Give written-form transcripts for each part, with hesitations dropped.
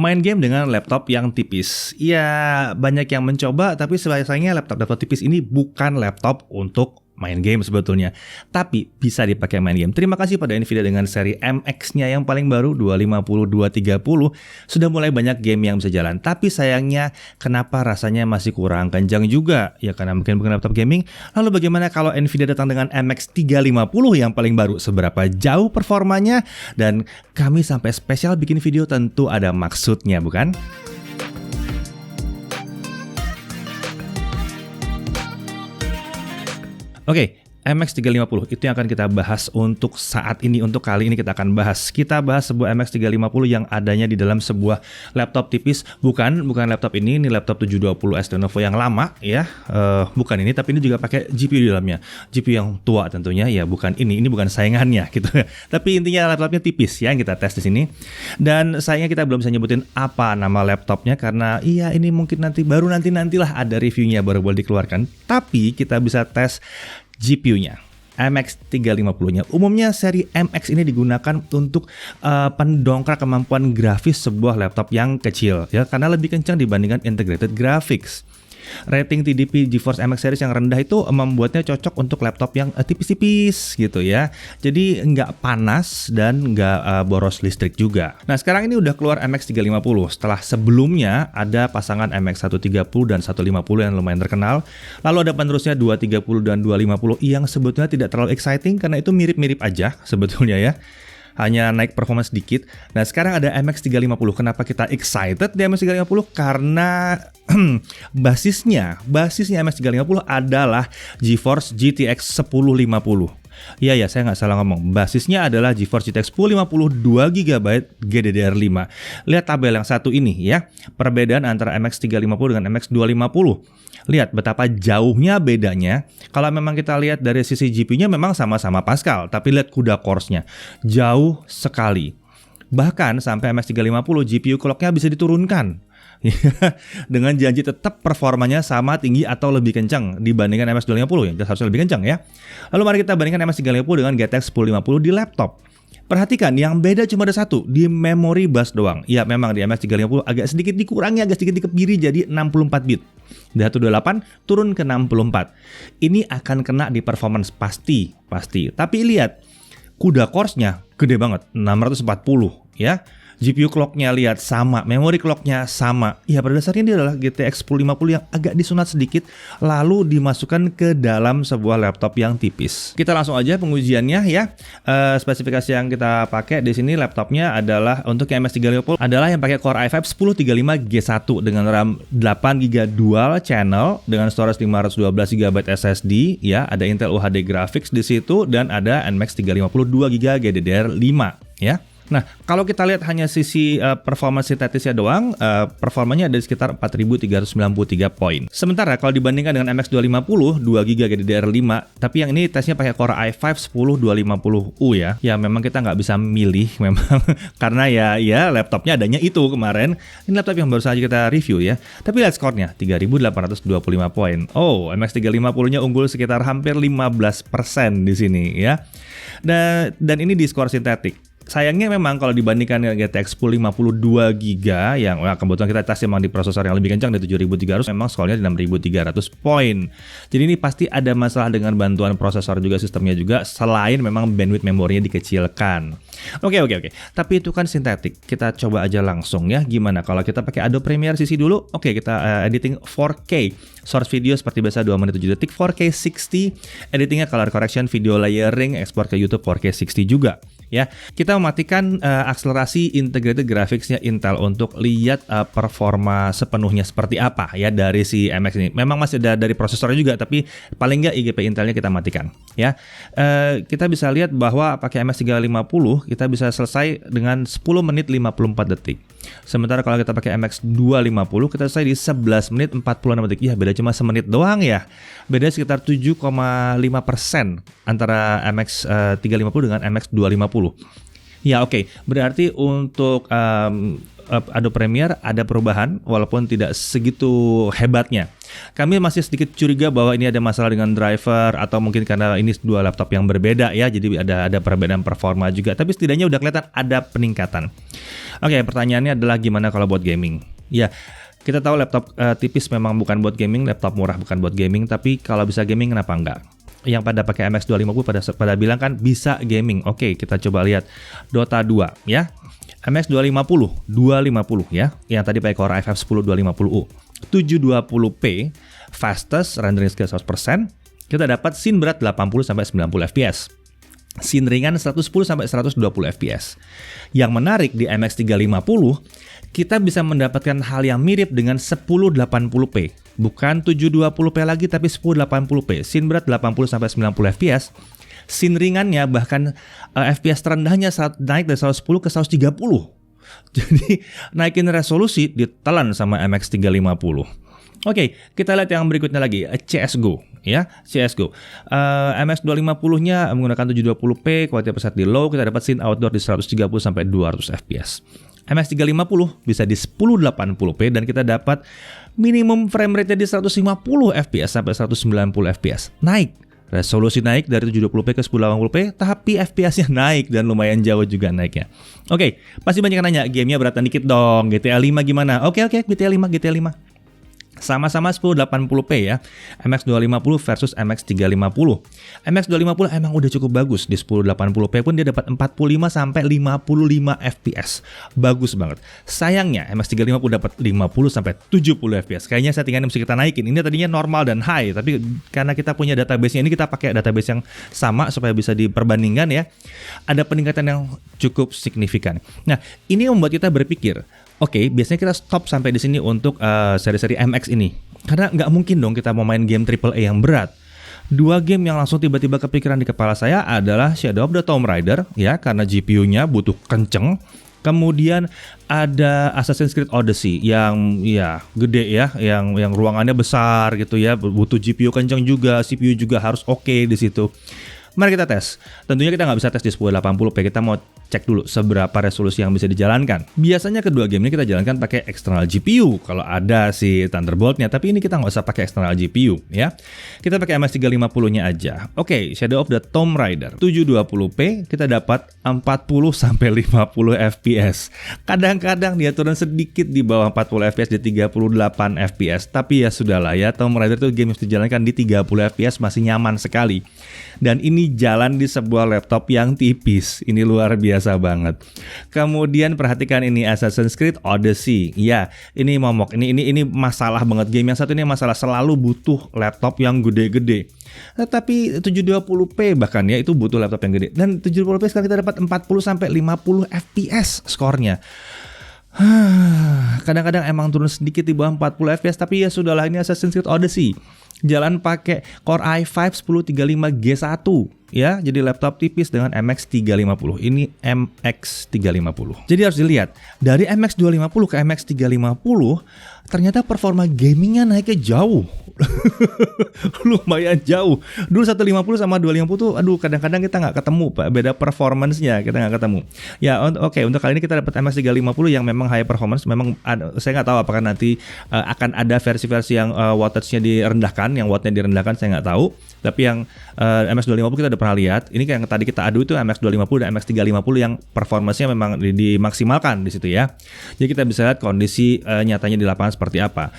Main game dengan laptop yang tipis. Ya, banyak yang mencoba, tapi sayangnya laptop tipis ini bukan laptop untuk main game sebetulnya, tapi bisa dipakai main game. Terima kasih pada Nvidia dengan seri MX-nya yang paling baru 250, 230 sudah mulai banyak game yang bisa jalan. Tapi sayangnya kenapa rasanya masih kurang kencang juga? Ya karena mungkin bukan laptop gaming. Lalu bagaimana kalau Nvidia datang dengan MX 350 yang paling baru? Seberapa jauh performanya? Dan kami sampai spesial bikin video tentu ada maksudnya, bukan? Oke, MX 350 itu yang akan kita bahas untuk saat ini, untuk kali ini kita akan bahas. Kita bahas sebuah MX 350 yang adanya di dalam sebuah laptop tipis. Bukan laptop ini laptop 720S Lenovo yang lama ya. Bukan ini, tapi ini juga pakai GPU di dalamnya. GPU yang tua tentunya ya, bukan ini bukan saingannya gitu. Tapi intinya laptopnya tipis ya, yang kita tes di sini. Dan sayangnya kita belum bisa nyebutin apa nama laptopnya karena iya ini mungkin nantilah ada reviewnya baru boleh dikeluarkan. Tapi kita bisa tes GPU-nya, MX 350-nya. Umumnya seri MX ini digunakan untuk pendongkrak kemampuan grafis sebuah laptop yang kecil ya, karena lebih kencang dibandingkan integrated graphics. Rating TDP GeForce MX series yang rendah itu membuatnya cocok untuk laptop yang tipis-tipis gitu ya. Jadi nggak panas dan nggak boros listrik juga. Nah sekarang ini udah keluar MX 350 setelah sebelumnya ada pasangan MX 130 dan 150 yang lumayan terkenal. Lalu ada penerusnya 230 dan 250 yang sebetulnya tidak terlalu exciting karena itu mirip-mirip aja sebetulnya ya. Hanya naik performance sedikit. Nah sekarang ada MX 350. Kenapa kita excited di MX 350? Karena basisnya MX 350 adalah GeForce GTX 1050. Iya, saya nggak salah ngomong. Basisnya adalah GeForce GTX 1050 2GB GDDR5. Lihat tabel yang satu ini ya. Perbedaan antara MX 350 dengan MX 250. Lihat betapa jauhnya bedanya. Kalau memang kita lihat dari sisi GPU-nya memang sama-sama Pascal, tapi lihat CUDA cores-nya jauh sekali. Bahkan sampai MX 350 GPU clock-nya bisa diturunkan. Dengan janji tetap performanya sama tinggi atau lebih kencang dibandingkan MX 250 yang harusnya lebih kencang ya. Lalu mari kita bandingkan MX 350 dengan GTX 1050 di laptop. Perhatikan, yang beda cuma ada satu, di memory bus doang. Ya memang di MX 350 agak sedikit dikurangi, agak sedikit dikebiri jadi 64 bit. Dari 128 turun ke 64. Ini akan kena di performance pasti. Tapi lihat, CUDA cores-nya gede banget, 640 ya. GPU clock-nya lihat sama, memory clock-nya sama. Ya pada dasarnya dia adalah GTX 1050 yang agak disunat sedikit lalu dimasukkan ke dalam sebuah laptop yang tipis. Kita langsung aja pengujiannya ya. Spesifikasi yang kita pakai di sini laptopnya adalah untuk yang MX 350 adalah yang pakai Core i5 1035G1 dengan RAM 8GB dual channel dengan storage 512GB SSD ya, ada Intel UHD graphics di situ dan ada NMAX 350 2GB GDDR5 ya. Nah, kalau kita lihat hanya sisi performance sintetisnya doang, performanya ada di sekitar 4.393 poin. Sementara kalau dibandingkan dengan MX 250, 2GB GDDR5, tapi yang ini tesnya pakai Core i5 10250U ya. Ya memang kita nggak bisa milih memang karena ya laptopnya adanya itu kemarin. Ini laptop yang baru saja kita review ya. Tapi lihat skornya 3.825 poin. Oh, MX 350-nya unggul sekitar hampir 15% di sini ya. Dan ini di skor sintetik. Sayangnya memang kalau dibandingkan dengan GTX 1050 2GB yang kebetulan kita tes memang di prosesor yang lebih kencang di 7300, memang skornya di 6300 poin. Jadi ini pasti ada masalah dengan bantuan prosesor juga, sistemnya juga, selain memang bandwidth memorinya dikecilkan. Oke. Tapi itu kan sintetik. Kita coba aja langsung ya. Gimana kalau kita pakai Adobe Premiere CC dulu? Oke, kita editing 4K. Source video seperti biasa 2 menit 7 detik, 4K 60. Editingnya color correction, video layering, ekspor ke YouTube 4K 60 juga. Ya, kita mematikan akselerasi integrated graphics-nya Intel untuk lihat performa sepenuhnya seperti apa ya dari si MX ini. Memang masih ada dari prosesornya juga, tapi paling nggak IGP Intelnya kita matikan. Ya, kita bisa lihat bahwa pakai MX 350 kita bisa selesai dengan 10 menit 54 detik. Sementara kalau kita pakai MX 250 kita selesai di 11 menit 46 detik. Ya, beda cuma semenit doang ya. Beda sekitar 7,5% antara MX 350 dengan MX 250. Ya oke. Berarti untuk Adobe Premiere ada perubahan walaupun tidak segitu hebatnya. Kami masih sedikit curiga bahwa ini ada masalah dengan driver atau mungkin karena ini dua laptop yang berbeda ya, jadi ada perbedaan performa juga. Tapi setidaknya udah kelihatan ada peningkatan. Oke, pertanyaannya adalah gimana kalau buat gaming? Ya, kita tahu laptop tipis memang bukan buat gaming, laptop murah bukan buat gaming. Tapi kalau bisa gaming kenapa enggak? Yang pada pakai MX 250 pada bilang kan bisa gaming. Oke, kita coba lihat Dota 2 ya. MX 250 ya, yang tadi pakai Core i5 10 250U. 720p fastest rendering scale 100%, kita dapat scene berat 80 sampai 90 fps. Scene ringan 110 sampai 120 fps. Yang menarik di MX 350, kita bisa mendapatkan hal yang mirip dengan 1080p. Bukan 720p lagi tapi 1080p. Scene berat 80 sampai 90 fps. Scene ringannya bahkan fps terendahnya saat naik dari 110 ke 130. Jadi naikin resolusi ditelan sama MX 350. Oke, kita lihat yang berikutnya lagi, CSGO ya, CSGO. MX 250-nya menggunakan 720p, kualitas pesat di low, kita dapat scene outdoor di 130 sampai 200 fps. MX 350 bisa di 1080p dan kita dapat minimum frame rate-nya di 150 fps sampai 190 fps. Naik. Resolusi naik dari 720p ke 1080p, tapi FPS-nya naik dan lumayan jauh juga naiknya. Oke, pasti banyak yang nanya, gamenya beratan dikit dong, GTA 5 gimana? Oke, GTA 5. Sama-sama 1080p ya, MX 250 versus MX 350. MX 250 emang udah cukup bagus, di 1080p pun dia dapat 45 sampai 55 fps. Bagus banget. Sayangnya MX 350 dapat 50 sampai 70 fps. Kayaknya settingannya mesti kita naikin. Ini tadinya normal dan high, tapi karena kita punya database-nya ini, kita pakai database yang sama supaya bisa diperbandingkan ya. Ada peningkatan yang cukup signifikan. Nah, ini membuat kita berpikir, oke, biasanya kita stop sampai di sini untuk seri-seri MX ini. Karena nggak mungkin dong kita mau main game AAA yang berat. Dua game yang langsung tiba-tiba kepikiran di kepala saya adalah Shadow of the Tomb Raider, ya, karena GPU-nya butuh kenceng. Kemudian ada Assassin's Creed Odyssey yang ya gede ya, yang ruangannya besar gitu ya, butuh GPU kenceng juga, CPU juga harus oke di situ. Mari kita tes. Tentunya kita nggak bisa tes di 1080p, kita mau cek dulu seberapa resolusi yang bisa dijalankan. Biasanya kedua game ini kita jalankan pakai external GPU kalau ada si Thunderbolt-nya, tapi ini kita nggak usah pakai external GPU ya. Kita pakai MX 350-nya aja. Oke, Shadow of the Tomb Raider 720p kita dapat 40 sampai 50 fps. Kadang-kadang dia turun sedikit di bawah 40 fps di 38 fps, tapi ya sudahlah ya, Tomb Raider itu game yang dijalankan di 30 fps masih nyaman sekali. Dan ini jalan di sebuah laptop yang tipis. Ini luar biasa banget. Kemudian perhatikan ini Assassin's Creed Odyssey. Ya, ini momok. Ini masalah banget. Game yang satu ini masalah, selalu butuh laptop yang gede-gede. Tapi 720p bahkan ya, itu butuh laptop yang gede. Dan 720p sekarang kita dapat 40 sampai 50 fps skornya. Kadang-kadang emang turun sedikit di bawah 40 fps, tapi ya sudahlah, ini Assassin's Creed Odyssey. Jalan pakai Core i5 1035G1 ya, jadi laptop tipis dengan MX 350. Ini MX 350. Jadi harus dilihat dari MX 250 ke MX 350, ternyata performa gamingnya naiknya jauh. Lumayan jauh. Dulu 150 sama 250 tuh aduh, kadang-kadang kita nggak ketemu Pak, beda performance-nya kita nggak ketemu. Ya oke, untuk kali ini kita dapat MX 350 yang memang high performance. Memang saya nggak tahu apakah nanti akan ada versi-versi yang wattage-nya direndahkan, yang watt-nya direndahkan, saya nggak tahu. Tapi yang MX 250 kita udah pernah lihat. Ini kayak yang tadi kita adu itu MX 250 dan MX 350 yang performance-nya memang dimaksimalkan di situ ya. Jadi kita bisa lihat kondisi nyatanya di lapangan seperti apa.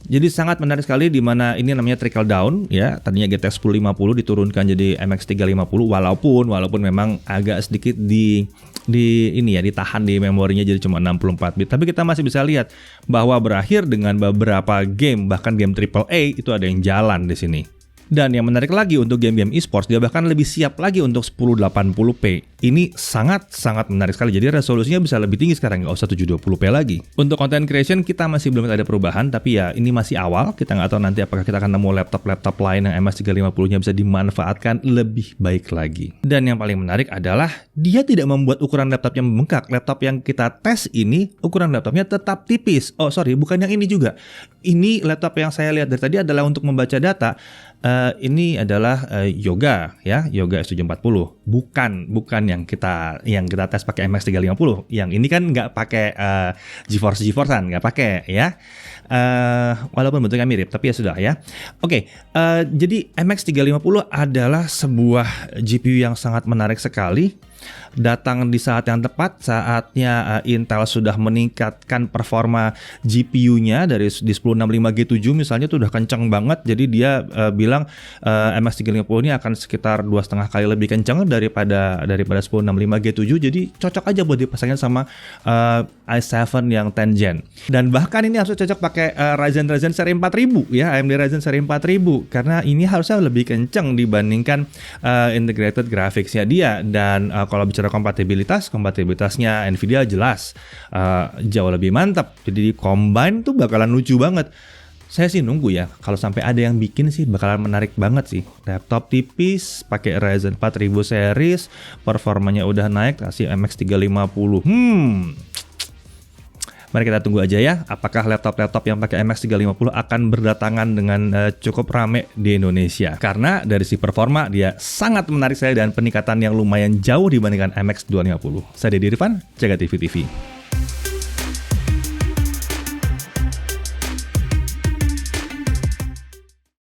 Jadi sangat menarik sekali, di mana ini namanya trickle down ya. Tadinya GTX 1050 diturunkan jadi MX 350 walaupun memang agak sedikit ditahan di memorinya jadi cuma 64 bit. Tapi kita masih bisa lihat bahwa berakhir dengan beberapa game, bahkan game AAA itu ada yang jalan di sini. Dan yang menarik lagi, untuk game-game esports dia bahkan lebih siap lagi untuk 1080p. Ini sangat-sangat menarik sekali. Jadi resolusinya bisa lebih tinggi sekarang, nggak usah 720p lagi. Untuk content creation kita masih belum ada perubahan, tapi ya ini masih awal. Kita nggak tahu nanti apakah kita akan nemu laptop-laptop lain yang MX 350-nya bisa dimanfaatkan lebih baik lagi. Dan yang paling menarik adalah dia tidak membuat ukuran laptopnya membengkak. Laptop yang kita tes ini ukuran laptopnya tetap tipis. Oh sorry, bukan yang ini juga. Ini laptop yang saya lihat dari tadi adalah untuk membaca data. ini adalah Yoga ya, Yoga S740. Bukan yang kita tes pakai MX 350. Yang ini kan nggak pakai GeForce-an, nggak pakai ya. Walaupun bentuknya mirip, tapi ya sudah ya. Oke, jadi MX 350 adalah sebuah GPU yang sangat menarik sekali. Datang di saat yang tepat, saatnya Intel sudah meningkatkan performa GPU-nya dari di 1065G7 misalnya tuh udah kenceng banget. Jadi dia bilang MX 350 ini akan sekitar 2,5 kali lebih kenceng daripada 1065G7. Jadi cocok aja buat dipasangin sama i7 yang 10 Gen. Dan bahkan ini harusnya cocok pakai Ryzen seri 4000 ya, AMD Ryzen seri 4000 karena ini harusnya lebih kenceng dibandingkan integrated graphics-nya dia. Dan kalau bicara kompatibilitasnya Nvidia jelas jauh lebih mantap. Jadi di combine tuh bakalan lucu banget. Saya sih nunggu ya, kalau sampai ada yang bikin sih bakalan menarik banget sih. Laptop tipis, pakai Ryzen 4000 series, performanya udah naik, kasih MX 350. Mari kita tunggu aja ya, apakah laptop-laptop yang pakai MX 350 akan berdatangan dengan cukup rame di Indonesia. Karena dari si performa dia sangat menarik saya dan peningkatan yang lumayan jauh dibandingkan MX 250. Saya Deddy Irfan, Jaga TV TV.